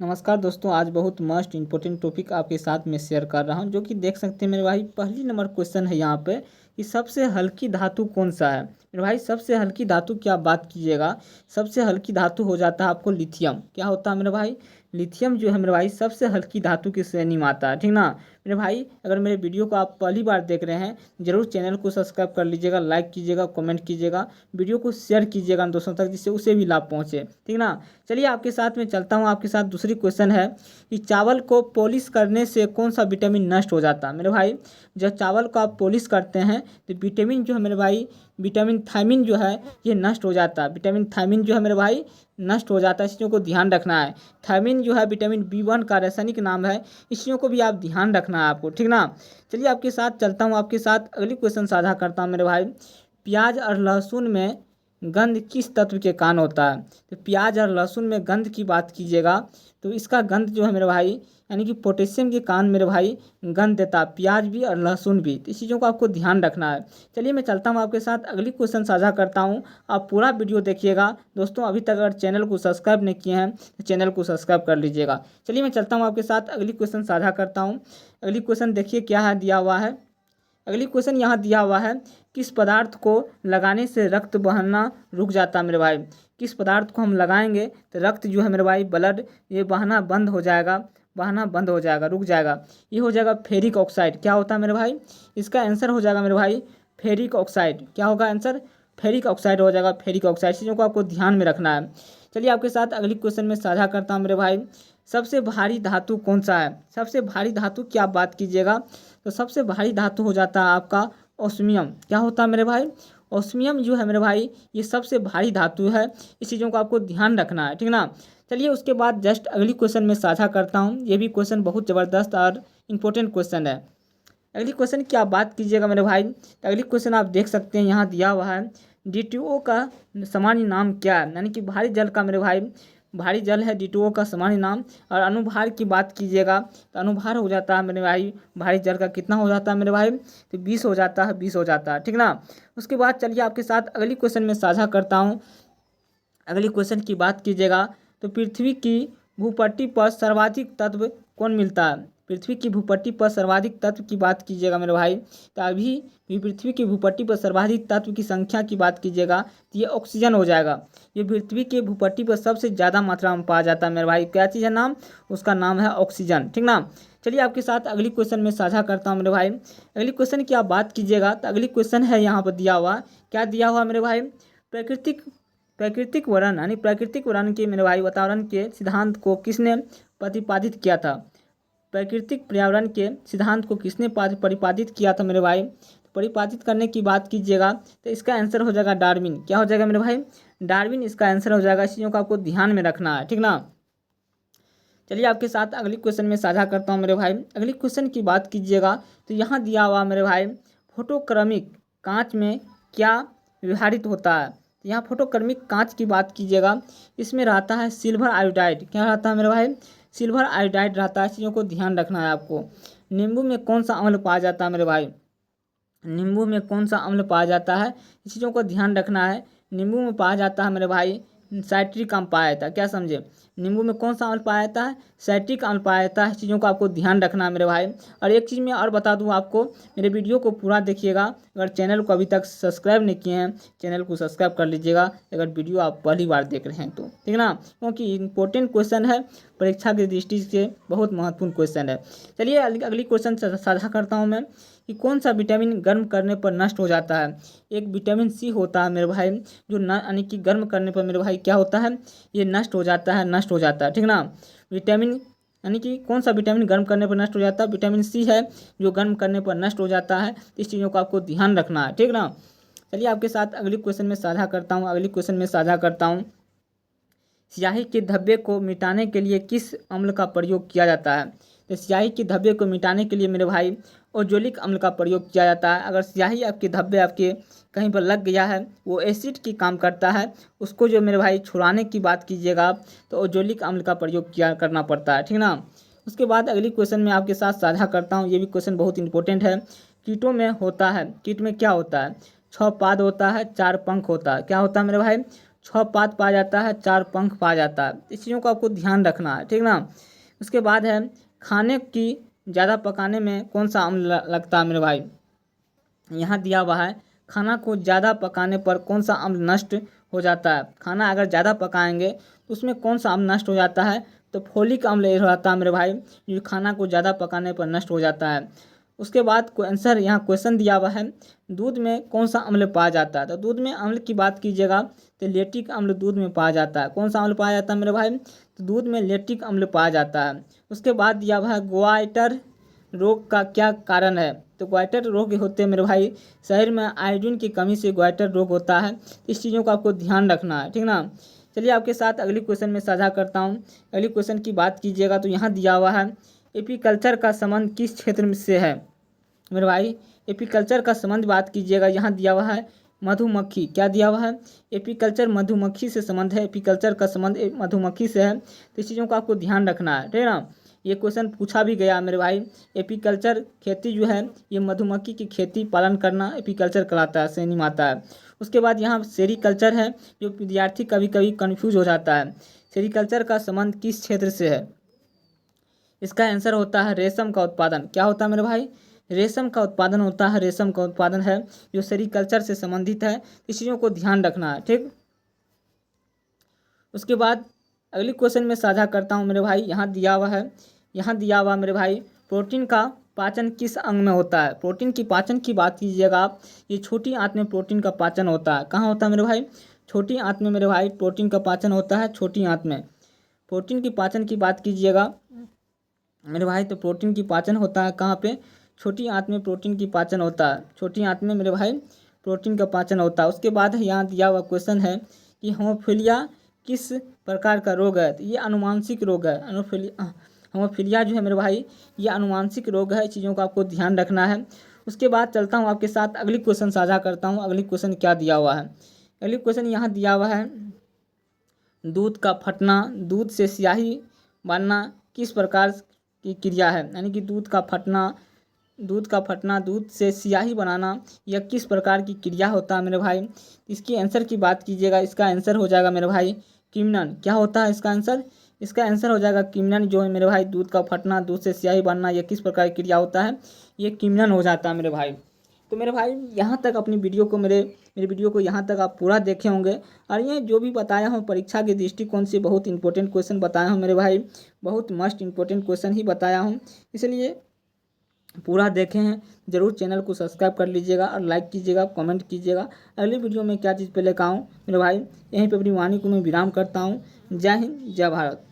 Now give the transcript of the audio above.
नमस्कार दोस्तों, आज बहुत मस्ट इंपॉर्टेंट टॉपिक आपके साथ में शेयर कर रहा हूं, जो कि देख सकते हैं मेरे भाई। पहली नंबर क्वेश्चन है यहाँ पे कि सबसे हल्की धातु कौन सा है। मेरे भाई सबसे हल्की धातु की आप बात कीजिएगा, सबसे हल्की धातु हो जाता है आपको लिथियम। क्या होता है मेरे भाई? लिथियम जो है मेरे भाई सबसे हल्की धातु की श्रेणी में आता है, ठीक ना मेरे भाई। अगर मेरे वीडियो को आप पहली बार देख रहे हैं, जरूर चैनल को सब्सक्राइब कर लीजिएगा, लाइक कीजिएगा, कमेंट कीजिएगा, वीडियो को शेयर कीजिएगा दोस्तों तक, जिससे उसे भी लाभ पहुँचे, ठीक ना। चलिए आपके साथ में चलता हूँ। आपके साथ दूसरी क्वेश्चन है कि चावल को पॉलिश करने से कौन सा विटामिन नष्ट हो जाता है। मेरे भाई जब चावल को आप पॉलिश करते हैं तो विटामिन जो है मेरे भाई, विटामिन थायमिन जो है ये नष्ट हो जाता है। विटामिन थायमिन जो है मेरे भाई नष्ट हो जाता है, इस चीज़ों को ध्यान रखना है। थायमिन जो है विटामिन B1 का रासायनिक नाम है, इस चीज़ों को भी आप ध्यान रखना है आपको, ठीक ना। चलिए आपके साथ चलता हूँ, आपके साथ अगली क्वेश्चन साझा करता हूँ मेरे भाई। प्याज और लहसुन में गंध किस तत्व के कारण होता है। तो प्याज और लहसुन में गंध की बात कीजिएगा तो इसका गंध जो है मेरे भाई, यानी कि पोटेशियम के कारण मेरे भाई गंध देता है, प्याज भी और लहसुन भी। तो इस चीज़ों को आपको ध्यान रखना है। चलिए मैं चलता हूँ आपके साथ, अगली क्वेश्चन साझा करता हूँ। आप पूरा वीडियो देखिएगा दोस्तों। अभी तक अगर चैनल को सब्सक्राइब नहीं किए हैं तो चैनल को सब्सक्राइब कर लीजिएगा। चलिए मैं चलता हूँ आपके साथ, अगली क्वेश्चन साझा करता हूँ। अगली क्वेश्चन देखिए क्या है दिया हुआ है। अगली क्वेश्चन यहाँ दिया हुआ है, किस पदार्थ को लगाने से रक्त बहना रुक जाता है मेरे भाई। किस पदार्थ को हम लगाएंगे तो रक्त जो है मेरे भाई, ब्लड ये बहना बंद हो जाएगा, बहना बंद हो जाएगा, रुक जाएगा। ये हो जाएगा फेरिक ऑक्साइड। क्या होता है मेरे भाई? इसका आंसर हो जाएगा मेरे भाई फेरिक ऑक्साइड। क्या होगा आंसर? फेरिक ऑक्साइड हो जाएगा, फेरिक ऑक्साइड। चीज़ों को आपको ध्यान में रखना है। चलिए आपके साथ अगली क्वेश्चन में साझा करता हूँ मेरे भाई। सबसे भारी धातु कौन सा है? सबसे भारी धातु की आप बात कीजिएगा तो सबसे भारी धातु हो जाता है आपका ओस्मियम। क्या होता है मेरे भाई? ओस्मियम जो है मेरे भाई ये सबसे भारी धातु है। इस चीज़ों को आपको ध्यान रखना है, ठीक ना। चलिए उसके बाद जस्ट अगली क्वेश्चन में साझा करता हूँ। ये भी क्वेश्चन बहुत ज़बरदस्त और इम्पोर्टेंट क्वेश्चन है। अगली क्वेश्चन की आप बात कीजिएगा मेरे भाई तो अगली क्वेश्चन आप देख सकते हैं यहाँ दिया हुआ है, D2O का सामान्य नाम क्या है। यानी कि भारी जल का मेरे भाई, भारी जल है D2O का सामान्य नाम। और अनुभार की बात कीजिएगा तो अनुभार हो जाता है मेरे भाई, भारी जल का कितना हो जाता है मेरे भाई, तो 20 हो जाता है, 20 हो जाता है, ठीक ना। उसके बाद चलिए आपके साथ अगली क्वेश्चन में साझा करता हूँ। अगली क्वेश्चन की बात कीजिएगा तो पृथ्वी की भूपट्टी पर सर्वाधिक तत्व कौन मिलता है। पृथ्वी की भूपट्टी पर सर्वाधिक तत्व की बात कीजिएगा मेरे भाई तो अभी भी पृथ्वी की भूपट्टी पर सर्वाधिक तत्व की संख्या की बात कीजिएगा तो ये ऑक्सीजन हो जाएगा। ये पृथ्वी की भूपट्टी पर सबसे ज़्यादा मात्रा में पाया जाता है मेरे भाई। क्या चीज़ है नाम? उसका नाम है ऑक्सीजन, ठीक ना। चलिए आपके साथ अगली क्वेश्चन में साझा करता हूँ मेरे भाई। अगली क्वेश्चन की आप बात कीजिएगा तो अगली क्वेश्चन है यहाँ पर दिया हुआ, क्या दिया हुआ मेरे भाई, प्राकृतिक वरण यानी प्राकृतिक वरण के मेरे भाई वातावरण के सिद्धांत को किसने प्रतिपादित किया था। प्राकृतिक पर्यावरण के सिद्धांत को किसने प्रतिपादित किया था मेरे भाई। प्रतिपादित करने की बात कीजिएगा तो इसका आंसर हो जाएगा डार्विन। क्या हो जाएगा मेरे भाई? डार्विन इसका आंसर हो जाएगा। इस चीज़ों को आपको ध्यान में रखना है, ठीक ना। चलिए आपके साथ अगली क्वेश्चन में साझा करता हूँ मेरे भाई। अगली क्वेश्चन की बात कीजिएगा तो यहाँ दिया हुआ मेरे भाई, फोटोक्रमिक कांच में क्या व्यवहारित होता है। तो यहाँ फोटोक्रमिक कांच की बात कीजिएगा, इसमें रहता है सिल्वर आयोडाइड। क्या रहता है मेरे भाई? सिल्वर आयोडाइड रहता है। चीज़ों को ध्यान रखना है आपको। नींबू में कौन सा अम्ल पाया जाता है मेरे भाई? नींबू में कौन सा अम्ल पाया जाता है, इस चीज़ों को ध्यान रखना है। नींबू में पाया जाता है मेरे भाई साइट्रिक अम्ल पाया जाता है। क्या समझे? नींबू में कौन सा अम्ल पाया जाता है? साइट्रिक अम्ल पाया जाता है। इस चीज़ों को आपको ध्यान रखना है मेरे भाई। और एक चीज़ मैं और बता दूं आपको, मेरे वीडियो को पूरा देखिएगा। अगर चैनल को अभी तक सब्सक्राइब नहीं किए हैं, चैनल को सब्सक्राइब कर लीजिएगा अगर वीडियो आप पहली बार देख रहे हैं तो, ठीक ना। क्योंकि इंपॉर्टेंट क्वेश्चन है, परीक्षा की दृष्टि से बहुत महत्वपूर्ण क्वेश्चन है। चलिए अगली क्वेश्चन साझा करता हूँ मैं कि कौन सा विटामिन गर्म करने पर नष्ट हो जाता है। एक विटामिन सी होता है मेरे भाई, जो यानी कि गर्म करने पर मेरे भाई क्या होता है, ये नष्ट हो जाता है, नष्ट हो जाता है, ठीक ना। विटामिन यानी कि कौन सा विटामिन गर्म करने पर नष्ट हो जाता है? विटामिन सी है जो गर्म करने पर नष्ट हो जाता है। इस चीज़ों को आपको ध्यान रखना है, ठीक ना। चलिए आपके साथ अगली क्वेश्चन में साझा करता हूँ। अगली क्वेश्चन में साझा करता हूँ, स्याही के धब्बे को मिटाने के लिए किस अम्ल का प्रयोग किया जाता है। तो स्याही के धब्बे को मिटाने के लिए मेरे भाई ओजोलिक अम्ल का प्रयोग किया जाता है। अगर स्याही आपके धब्बे आपके कहीं पर लग गया है, वो एसिड की काम करता है, उसको जो मेरे भाई छुड़ाने की बात कीजिएगा आप तो ओजोलिक अम्ल का प्रयोग करना पड़ता है, ठीक ना। उसके बाद अगली क्वेश्चन में आपके साथ साझा करता हूँ। ये भी क्वेश्चन बहुत इंपॉर्टेंट है। कीटों में होता है, कीट में क्या होता है? 6 पाद होता है, 4 पंख होता है। क्या होता है मेरे भाई? 6 पात पाया जाता है, 4 पंख पाया जाता है। इस चीज़ों को आपको ध्यान रखना है, ठीक ना। उसके बाद है खाने की ज़्यादा पकाने में कौन सा अम्ल लगता है मेरे भाई। यहाँ दिया हुआ है खाना को ज़्यादा पकाने पर कौन सा अम्ल नष्ट हो जाता है। खाना अगर ज़्यादा पकाएंगे तो उसमें कौन सा अम्ल नष्ट हो जाता है, तो फोलिक अम्ल हो जाता है मेरे भाई, जो खाना को ज़्यादा पकाने पर नष्ट हो जाता है। उसके बाद को आंसर यहाँ क्वेश्चन दिया हुआ है दूध में कौन सा अम्ल पाया जाता है। तो दूध में अम्ल की बात कीजिएगा तो लेक्टिक अम्ल दूध में पाया जाता है। कौन सा अम्ल पाया जाता है मेरे भाई, तो दूध में लेक्टिक अम्ल पाया जाता है। उसके बाद दिया हुआ है ग्वाइटर रोग का क्या कारण है। तो ग्वाइटर रोग होते हैं मेरे भाई, शरीर में आयोडीन की कमी से ग्वाइटर रोग होता है। इस चीज़ों का आपको ध्यान रखना है, ठीक ना। चलिए आपके साथ अगली क्वेश्चन में साझा करता हूँ। अगली क्वेश्चन की बात कीजिएगा तो यहाँ दिया हुआ है एपीकल्चर का संबंध किस क्षेत्र से है मेरे भाई। एपीकल्चर का संबंध बात कीजिएगा, यहाँ दिया हुआ है मधुमक्खी। क्या दिया हुआ है, एपीकल्चर मधुमक्खी से संबंध है। एपीकल्चर का संबंध मधुमक्खी से है। तो इस चीज़ों को आपको ध्यान रखना है, ठीक है ना। ये क्वेश्चन पूछा भी गया मेरे भाई। एपीकल्चर खेती जो है ये मधुमक्खी की खेती पालन करना एपीकल्चर कहलाता है, श्रेणी में आता है। उसके बाद यहाँ सेरीकल्चर है, जो विद्यार्थी कभी कभी कन्फ्यूज हो जाता है। सेरीकल्चर का संबंध किस क्षेत्र से है, इसका आंसर होता है रेशम का उत्पादन। क्या होता है मेरे भाई, रेशम का उत्पादन होता है। रेशम का उत्पादन है जो सेरीकल्चर से संबंधित है। इस चीज़ों को ध्यान रखना है, ठीक। उसके बाद अगली क्वेश्चन में साझा करता हूँ मेरे भाई। यहाँ दिया हुआ है, यहाँ दिया हुआ मेरे भाई प्रोटीन का पाचन किस अंग में होता है। प्रोटीन की पाचन की बात कीजिएगा आप, ये छोटी आंत में प्रोटीन का पाचन होता है। कहाँ होता है मेरे भाई, छोटी आंत में मेरे भाई प्रोटीन का पाचन होता है, छोटी आंत में। प्रोटीन की पाचन की बात कीजिएगा मेरे भाई तो प्रोटीन की पाचन होता है कहाँ पे, छोटी आंत में प्रोटीन की पाचन होता है। छोटी आंत में मेरे भाई प्रोटीन का पाचन होता है। उसके बाद यहाँ दिया हुआ क्वेश्चन है कि होमोफिलिया किस प्रकार का रोग है। तो ये अनुवांशिक रोग है। होमोफिलिया जो है मेरे भाई ये अनुवांशिक रोग है। चीज़ों का आपको ध्यान रखना है। उसके बाद चलता हूँ आपके साथ अगली क्वेश्चन साझा करता हूँ। अगली क्वेश्चन क्या दिया हुआ है, अगली क्वेश्चन यहाँ दिया हुआ है दूध का फटना, दूध से स्याही बनना किस प्रकार की क्रिया है। यानी कि दूध का फटना, दूध से स्याही बनाना यह किस प्रकार की क्रिया होता है मेरे भाई। इसकी आंसर की बात कीजिएगा, इसका आंसर हो जाएगा मेरे भाई किण्वन। क्या होता है इसका आंसर, इसका आंसर हो जाएगा किण्वन। जो है मेरे भाई दूध का फटना, दूध से स्याही बनना यह किस प्रकार की क्रिया होता है, ये किण्वन हो जाता है मेरे भाई। तो मेरे भाई यहाँ तक अपनी वीडियो को मेरे वीडियो को यहाँ तक आप पूरा देखे होंगे। और ये जो भी बताया हूँ परीक्षा के दृष्टिकोण से बहुत इंपॉर्टेंट क्वेश्चन बताया हूँ मेरे भाई, बहुत मस्ट इंपॉर्टेंट क्वेश्चन ही बताया हूँ, इसलिए पूरा देखे हैं। ज़रूर चैनल को सब्सक्राइब कर लीजिएगा और लाइक कीजिएगा, कमेंट कीजिएगा। अगली वीडियो में क्या चीज़ पे लेकर आऊँ मेरे भाई, यहीं पे अपनी वाणी को मैं विराम करता हूँ। जय हिंद, जय भारत।